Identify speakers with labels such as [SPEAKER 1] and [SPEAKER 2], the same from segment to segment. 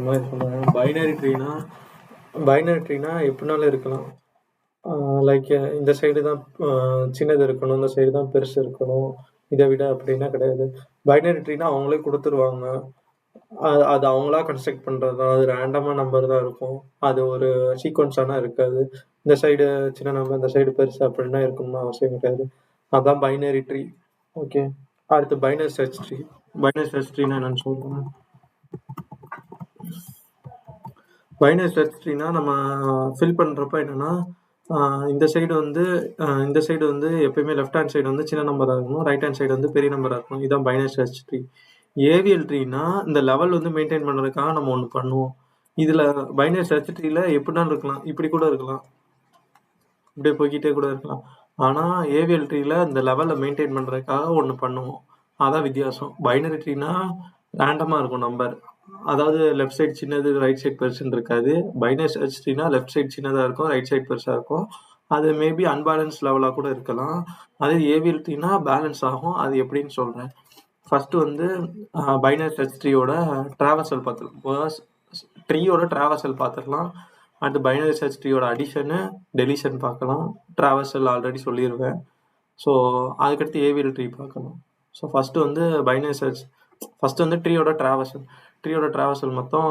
[SPEAKER 1] மாதிரி சொல்லுவேன். பைனரி ட்ரீனா எப்படினாலும் இருக்கலாம். லைக் இந்த சைடு தான் சின்னது இருக்கணும், இந்த சைடு தான் பெருசு இருக்கணும், இதை விட அப்படின்னா கிடையாது. பைனரி ட்ரீனா அவங்களே கொடுத்துருவாங்க. அது அவங்களா கன்ஸ்ட்ரக்ட் பண்றது தான். அது ரேண்டமா நம்பர் தான் இருக்கும். அது ஒரு சீக்வன்ஸானா இருக்காது. இந்த சைடு சின்ன நம்பர், இந்த சைடு பெருசு அப்படின்னா இருக்கணும்னு அவசியம் கிடையாது. அதான் பைனரி ட்ரீ. ஓகே. அடுத்து binary search tree. Binary search ட்ரீனா என்னன்னு சொல்றேன். பைனரி சர்ச் ட்ரீனா நம்ம ஃபில் பண்றப்ப என்னன்னா, இந்த சைடு வந்து எப்பயுமே லெஃப்ட் ஹேண்ட் சைடு வந்து சின்ன நம்பரா இருக்கணும், ரைட் ஹேண்ட் சைடு வந்து பெரிய நம்பரா இருக்கணும். இதுதான் பைனரி சர்ச் ட்ரீ. ஏவிஎல் ட்ரீனா இந்த லெவல் வந்து மெயின்டைன் பண்றதுக்காக நம்ம ஒன்று பண்ணுவோம். இதுல பைனரி சர்ச் ட்ரீல எப்படினாலும் இருக்கலாம், இப்படி கூட இருக்கலாம், இப்படியே போய்கிட்டே கூட இருக்கலாம். ஆனா ஏவிஎல் ட்ரீல இந்த லெவலை மெயின்டைன் பண்றதுக்காக ஒன்று பண்ணுவோம். அதான் வித்தியாசம். பைனரி ட்ரீனா ரேண்டமா இருக்கும் நம்பர். அதாவது லெஃப்ட் சைடு சின்னது, ரைட் சைடு பெருசுன்னு இருக்காது. பைனரி சர்ச் ட்ரீனா லெஃப்ட் சைடு சின்னதா இருக்கும், ரைட் சைடு பெருசா இருக்கும். அது மேபி அன்பேலன்ஸ் லெவலா கூட இருக்கலாம். அதே ஏவிஎல் ட்ரீனா பேலன்ஸ் ஆகும். அது எப்படின்னு சொல்றேன். ஃபர்ஸ்ட் வந்து பைனரி சர்ச் ட்ரீயோட ட்ராவர்சல் பார்த்துக்கலாம். ட்ரீயோட ட்ராவர்சல் பார்த்துக்கலாம். அடுத்து பைனரி சர்ச் ட்ரீயோட அடிஷனு, டெலிஷன் பார்க்கலாம். ட்ராவர்சல் ஆல்ரெடி சொல்லிடுவேன். ஸோ அதுக்கடுத்து ஏவிஎல் ட்ரீ பார்க்கணும். ஸோ ஃபர்ஸ்ட் வந்து ட்ரீயோட ட்ராவர்சல் மொத்தம்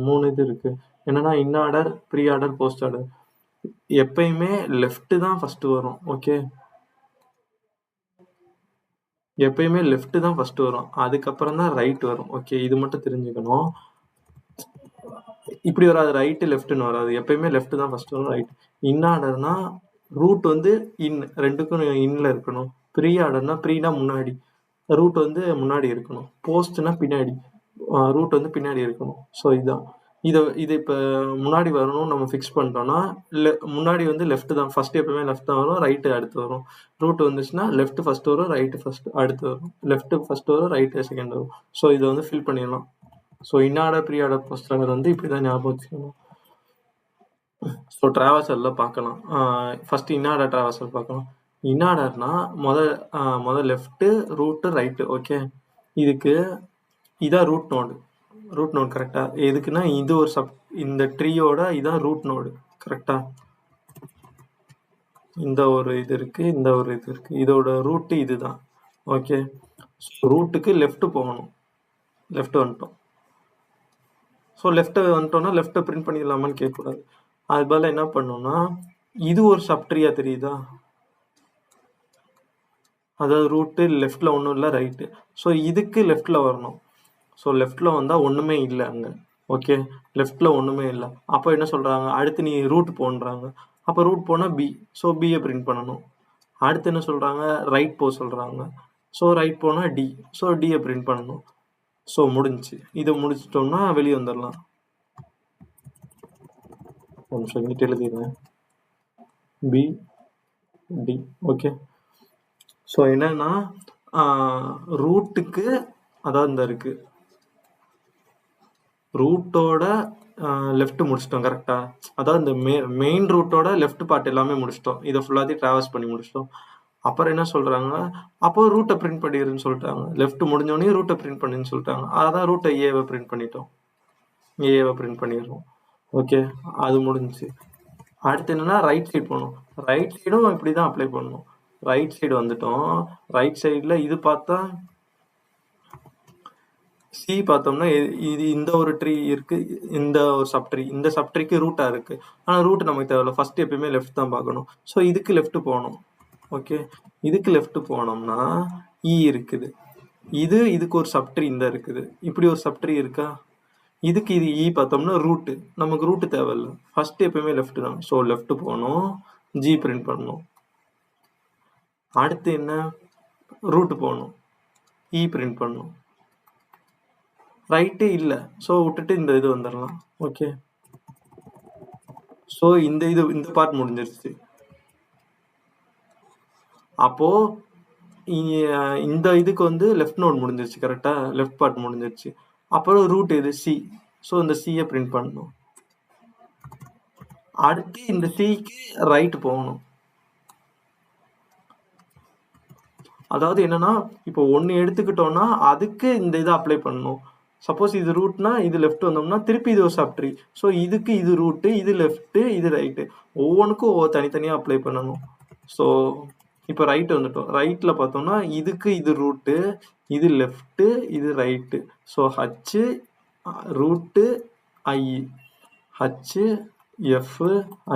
[SPEAKER 1] 3 இது இருக்கு. என்னன்னா in order, pre order, post order. எப்பயுமே லெஃப்ட் தான் ஃபர்ஸ்ட் வரும். ஓகே, எப்பயுமே லெஃப்ட் தான் ஃபர்ஸ்ட் வரும், அதுக்கப்புறம் தான் ரைட் வரும். ஓகே, இது மட்டும் தெரிஞ்சுக்கணும். இப்படி வராது, ரைட்டு லெஃப்ட்னு வராது. எப்பயுமே லெஃப்ட் தான் ஃபர்ஸ்ட் வரும், ரைட். இன் ஆர்டர்னா ரூட் வந்து ரெண்டுக்கும் இன்ல இருக்கணும். ப்ரீ ஆர்டர்னா ப்ரீனா முன்னாடி, ரூட் வந்து முன்னாடி இருக்கணும். போஸ்ட்னா பின்னாடி, ரூட் வந்து பின்னாடி இருக்கணும். ஸோ இதுதான். இது இப்போ முன்னாடி வரணும் நம்ம ஃபிக்ஸ் பண்ணிட்டோம்னா முன்னாடி வந்து லெஃப்ட் தான் ஃபர்ஸ்ட், எப்பவுமே லெஃப்ட் தான் வரும், ரைட்டு அடுத்து வரும். ரூட் வந்துச்சுன்னா லெஃப்ட் ஃபர்ஸ்ட் வரும், ரைட்டு ஃபர்ஸ்ட் அடுத்து வரும், லெஃப்ட் ஃபர்ஸ்ட் வரும், ரைட்டு செகண்ட் வரும். ஸோ இதை வந்து ஃபில் பண்ணிடலாம். So in order, pre order, post order வந்து இப்படி தான் ஞாபகம் வச்சுக்கணும். ஸோ ட்ராவர்சலில் பார்க்கலாம். ஃபர்ஸ்ட் இன் ஆர்டர் ட்ராவர்சல் பார்க்கலாம். இன் ஆர்டர்னா முதல் லெஃப்ட்டு, ரூட்டு, ரைட்டு. ஓகே, இதான் ரூட் நோடு கரெக்டா? எதுக்குன்னா இது ஒரு இந்த ட்ரீயோட இதான் ரூட் நோடு கரெக்டா? இந்த ஒரு இது இருக்கு, இந்த ஒரு இது இருக்கு, இதோட ரூட்டு இதுதான். ஓகே, ரூட்டுக்கு லெஃப்ட் போகணும், லெஃப்ட் வந்துட்டோம். ஸோ லெஃப்ட் வந்துட்டோம்னா லெஃப்ட்டை பிரிண்ட் பண்ணிடலாமான்னு கேட்கக்கூடாது. அது பதில் என்ன பண்ணோம்னா, இது ஒரு சப்ட்ரீயா தெரியுதா? அதாவது ரூட்டு லெஃப்ட்ல ஒன்றும் இல்லை, ரைட்டு. ஸோ இதுக்கு லெஃப்ட்ல வரணும். ஸோ லெஃப்ட்ல வந்தால் ஒன்றுமே இல்லை அங்கே. ஓகே, லெஃப்ட்ல ஒன்றுமே இல்லை. அப்போ என்ன சொல்கிறாங்க, அடுத்து நீ ரூட் போன்றாங்க. அப்போ ரூட் போனால் பி, ஸோ பியை பிரிண்ட் பண்ணணும். அடுத்து என்ன சொல்கிறாங்க, ரைட் போக சொல்கிறாங்க. ஸோ ரைட் போனால் டி, ஸோ டியை பிரிண்ட் பண்ணணும். ஸோ முடிஞ்சிச்சு. இதை முடிச்சிட்டோம்னா வெளியே வந்துடலாம். ஒரு நிமிஷம் இங்கிட்ட எழுதிடுறேன், பி டி. ஓகே, ஸோ என்னன்னா ரூட்டுக்கு அதாவது இந்த இருக்கு, ரூட்டோட லெஃப்ட் முடிச்சிட்டோம் கரெக்டா? அதாவது இந்த மெயின் ரூட்டோட லெஃப்ட் பார்ட் எல்லாமே முடிச்சிட்டோம். இதை ஃபுல்லாத்தையும் ட்ராவர்ஸ் பண்ணி முடிச்சிட்டோம். அப்புறம் என்ன சொல்றாங்க, அப்போ ரூட்டை பிரிண்ட் பண்ணிடுன்னு சொல்லிட்டாங்க. லெஃப்ட் முடிஞ்சோடனே ரூட்டை பிரிண்ட் பண்ணின்னு சொல்லிட்டாங்க. அதான் ரூட்டை ஏவை பிரிண்ட் பண்ணிட்டோம், ஏவை பிரிண்ட் பண்ணிடுறோம். ஓகே, அது முடிஞ்சிச்சு. அடுத்து என்னன்னா ரைட் சைடு போகணும். ரைட் சைடும் இப்படி தான் அப்ளை பண்ணணும். ரைட் சைடு வந்துட்டோம். ரைட் சைடில் இது பார்த்தா சி பார்த்தோம்னா இது இந்த ஒரு ட்ரீ இருக்கு, இந்த ஒரு சப்ட்ரீ, இந்த சப்ட்ரீக்கு ரூட்டா இருக்கு. ஆனால் ரூட் நமக்கு தேவையில்ல, ஃபர்ஸ்ட் எப்பயுமே லெஃப்ட் தான் பார்க்கணும். ஸோ இதுக்கு லெஃப்ட் போகணும். ஓகே, இதுக்கு லெஃப்ட் போனோம்னா இ இருக்குது, இதுக்கு ஒரு சப்ட்ரீ இந்த இருக்குது, இப்படி ஒரு சப்ட்ரீ இருக்கா. இதுக்கு இது இ பார்த்தோம்னா ரூட்டு, நமக்கு ரூட்டு தேவையில்லை, ஃபர்ஸ்ட் எப்பயுமே லெஃப்ட் தான். ஸோ லெஃப்ட் போகணும், ஜி பிரிண்ட் பண்ணணும். அடுத்து என்ன, ரூட்டு போகணும், இ பிரிண்ட் பண்ணணும். ரைட்டு இல்லை, ஸோ விட்டுட்டு இந்த இது வந்துடலாம். ஓகே, ஸோ இந்த பார்ட் முடிஞ்சிருச்சு. அப்போ இந்த இதுக்கு வந்து லெஃப்ட் நோட் முடிஞ்சிருச்சு கரெக்டா, லெஃப்ட் பார்ட் முடிஞ்சிருச்சு. அப்புறம் ரூட் இது சி, ஸோ இந்த சியை பிரிண்ட் பண்ணணும். அடுத்து இந்த சிக்கு ரைட் போகணும். அதாவது என்னன்னா இப்போ ஒன்று எடுத்துக்கிட்டோம்னா அதுக்கு இந்த இதை அப்ளை பண்ணணும். சப்போஸ் இது ரூட்னா இது லெஃப்ட் வந்தோம்னா திருப்பி இது ஒரு சப்ட்ரீ. ஸோ இதுக்கு இது ரூட்டு, இது லெஃப்ட்டு, இது ரைட்டு. ஒவ்வொன்றுக்கும் ஒவ்வொரு தனித்தனியாக அப்ளை பண்ணணும். ஸோ இப்போ ரைட் வந்துட்டோம். ரைட்டில் பார்த்தோம்னா இதுக்கு இது ரூட்டு, இது லெஃப்ட்டு, இது right. So H root I, H F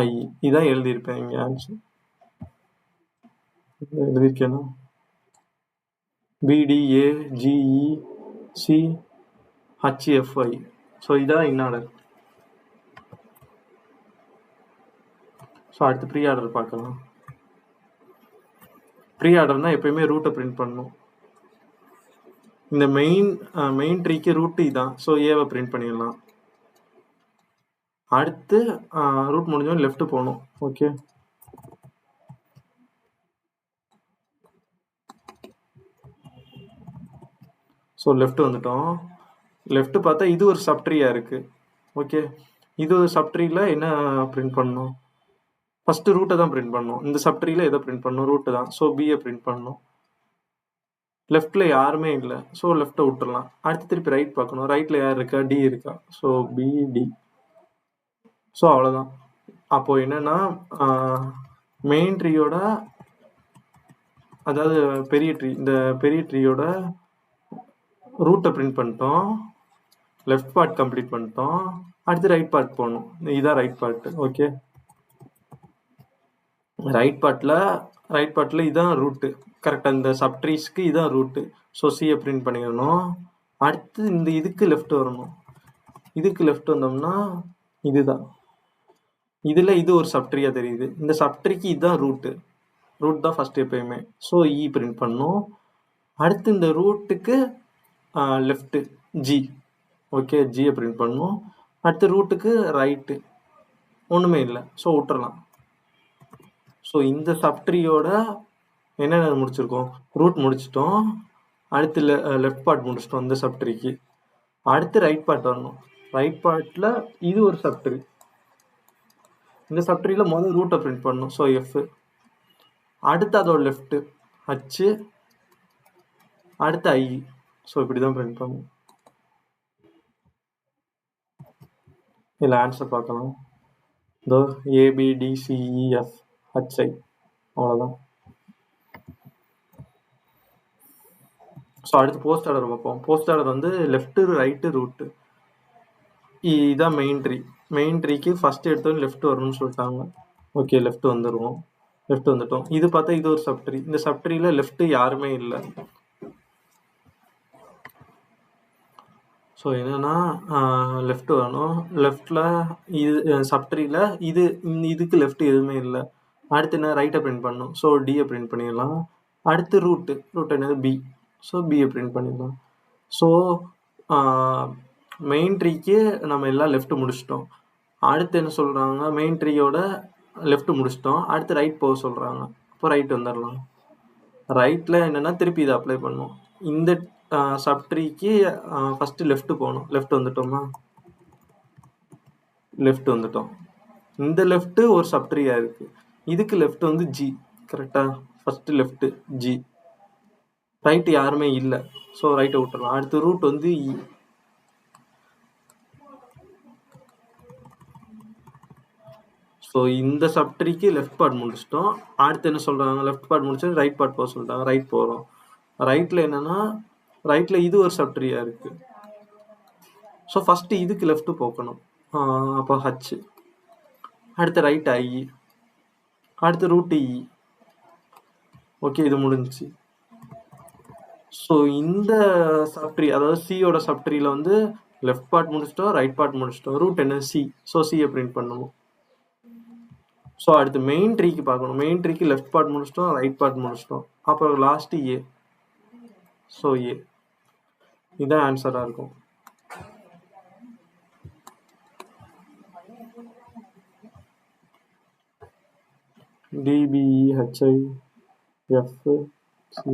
[SPEAKER 1] I, இதான் எழுதியிருப்பேன் இங்கே ஆன்சர். எழுதியிருக்கேன்னா B D A G E C H F I. So இதான் இன் ஆர்டர். ஸோ அடுத்து ப்ரீ ஆர்டர் பார்க்கலாம். ப்ரீ ஆர்டர்னா எப்பயுமே ரூட்டை பிரிண்ட் பண்ணணும். இந்த மெயின் ட்ரீக்கு ரூட் இதான். ஸோ ஏவை பிரிண்ட் பண்ணிடலாம். அடுத்து ரூட் முடிஞ்சோம் லெஃப்ட் போகணும். ஓகே, ஸோ லெஃப்ட் வந்துட்டோம். லெஃப்ட் பார்த்தா இது ஒரு சப்ட்ரீயாக இருக்குது. ஓகே, இது ஒரு சப்ட்ரீல என்ன பிரிண்ட் பண்ணணும்? ஃபர்ஸ்ட் ரூட்டை தான் பிரிண்ட் பண்ணணும். இந்த சப்ட்ரீல எதை பிரிண்ட் பண்ணணும்? ரூட்டு தான். ஸோ பியை பிரிண்ட் பண்ணணும். லெஃப்ட்ல யாருமே இல்லை, ஸோ லெஃப்ட்டை விட்டுறலாம். அடுத்து திருப்பி ரைட் பார்க்கணும். ரைட்ல யார் இருக்கா? டி இருக்கா. ஸோ பிடி. ஸோ அவ்வளோதான். அப்போ என்னன்னா மெயின் ட்ரீயோட, அதாவது பெரிய ட்ரீ, இந்த பெரிய ட்ரீயோட ரூட்டை பிரிண்ட் பண்ணிட்டோம். லெஃப்ட் பார்ட் கம்ப்ளீட் பண்ணிட்டோம். அடுத்து ரைட் பார்ட் போகணும். இதுதான் ரைட் பார்ட். ஓகே, ரைட் பார்ட்டில் இதுதான் ரூட்டு. கரெக்டாக இந்த சப்ட்ரீஸ்க்கு இதுதான் ரூட்டு. ஸோ சியை பிரிண்ட் பண்ணிடணும். அடுத்து இந்த இதுக்கு லெஃப்ட் வரணும். இதுக்கு லெஃப்ட் வந்தோம்னா இதுதான். இதில் இது ஒரு சப்ட்ரீயாக தெரியுது. இந்த சப்ட்ரீக்கு இதுதான் ரூட்டு. ரூட் தான் ஃபஸ்ட் எப்பயுமே. ஸோ இ பிரிண்ட் பண்ணணும். அடுத்து இந்த ரூட்டுக்கு லெஃப்ட்டு ஜி. ஓகே, ஜியை பிரிண்ட் பண்ணணும். அடுத்து ரூட்டுக்கு ரைட்டு ஒன்றுமே இல்லை, ஸோ விட்டுறலாம். ஸோ இந்த சப்ட்ரீயோட என்னென்ன முடிச்சிருக்கோம்? ரூட் முடிச்சிட்டோம். அடுத்து லெஃப்ட் பார்ட் முடிச்சிட்டோம் இந்த சப்ட்ரீக்கு. அடுத்து ரைட் பார்ட் வரணும். ரைட் பார்ட்டில் இது ஒரு சப்ட்ரீ. இந்த சப்ட்ரீல முதல் ரூட்டை பிரிண்ட் பண்ணணும். So F. அடுத்து அதோட லெஃப்ட்டு ஹச்சு, அடுத்து ஐ. ஸோ இப்படி தான் பிரிண்ட் பண்ணணும். இதில் ஆன்சர் பார்க்கலாம். இதோ ஏபிடிசிஇஎஃப் ஹச்ஐ, அவ்வளோதான். ஸோ அடுத்து போஸ்ட் ஆர்டர் பார்ப்போம். போஸ்ட் ஆர்டர் வந்து லெஃப்ட்டு ரைட்டு ரூட்டு. இதுதான் மெயின் ட்ரீ. மெயின் ட்ரீக்கு ஃபஸ்ட்டு எடுத்தோன்னு லெஃப்ட் வரணும்னு சொல்லிட்டாங்க. ஓகே, லெஃப்ட் வந்துடுவோம். லெஃப்ட் வந்துட்டோம். இது பார்த்தா இது ஒரு சப்ட்ரீ. இந்த சப்ட்ரீல லெஃப்ட் யாருமே இல்லை. ஸோ என்னன்னா லெஃப்ட் வரணும். லெஃப்டில் இது சப்ட்ரீல இதுக்கு லெஃப்ட் எதுவுமே இல்லை. அடுத்து என்ன? ரைட்டை பிரிண்ட் பண்ணணும். ஸோ டியை பிரிண்ட் பண்ணிடலாம். அடுத்து ரூட் என்னது? பி. ஸோ பியை பிரிண்ட் பண்ணிடலாம். ஸோ மெயின் ட்ரீக்கு நம்ம எல்லாம் லெஃப்ட் முடிச்சிட்டோம். அடுத்து என்ன சொல்கிறாங்க? மெயின் ட்ரீயோட லெஃப்ட் முடிச்சிட்டோம். அடுத்து ரைட் போக சொல்கிறாங்க. இப்போ ரைட் வந்துடலாம். ரைட்டில் என்னென்னா திருப்பி இதை அப்ளை பண்ணணும். இந்த சப்ட்ரீக்கு ஃபஸ்ட்டு லெஃப்ட் போகணும். லெஃப்ட் வந்துட்டோமா? லெஃப்ட் வந்துட்டோம். இந்த லெஃப்ட்டு ஒரு சப்ட்ரீயாக இருக்குது. இதுக்கு லெஃப்ட் வந்து ஜி. கரெக்டாக? First left G. ரைட்டு யாருமே இல்லை, ஸோ ரைட்டை விட்டுறலாம். அடுத்து ரூட் வந்து இ. ஸோ இந்த சப்ட்ரீக்கு லெஃப்ட் பார்ட் முடிச்சிட்டோம். அடுத்து என்ன சொல்கிறாங்க? லெஃப்ட் பார்ட் முடிச்சு ரைட் பார்ட் போக சொல்லிட்டாங்க. ரைட் போகிறோம். ரைட்டில் என்னென்னா ரைட்டில் இது ஒரு சப்ட்ரீயாக இருக்குது. ஸோ ஃபஸ்ட்டு இதுக்கு லெஃப்ட் போக்கணும். அப்போ ஹச். அடுத்து ரைட் ஐ. அடுத்து ரூட் இ. ஓகே, இது முடிஞ்சிச்சு. ஸோ இந்த சப்ட்ரீ, அதாவது சியோட சப்ட்ரீல வந்து லெஃப்ட் பார்ட் முடிச்சிட்டோம், ரைட் பார்ட் முடிச்சிட்டோம். ரூட் என்ன? சி. ஸோ சியை பிரிண்ட் பண்ணணும். ஸோ அடுத்து மெயின் ட்ரீக்கு பார்க்கணும். மெயின் ட்ரீக்கு லெஃப்ட் பார்ட் முடிச்சிட்டோம், ரைட் பார்ட் முடிச்சிட்டோம். அப்புறம் லாஸ்ட்டு ஏ. ஸோ ஏ இதுதான் ஆன்சராக இருக்கும். டிபிஇஹெச்ஐ எஃப் சி.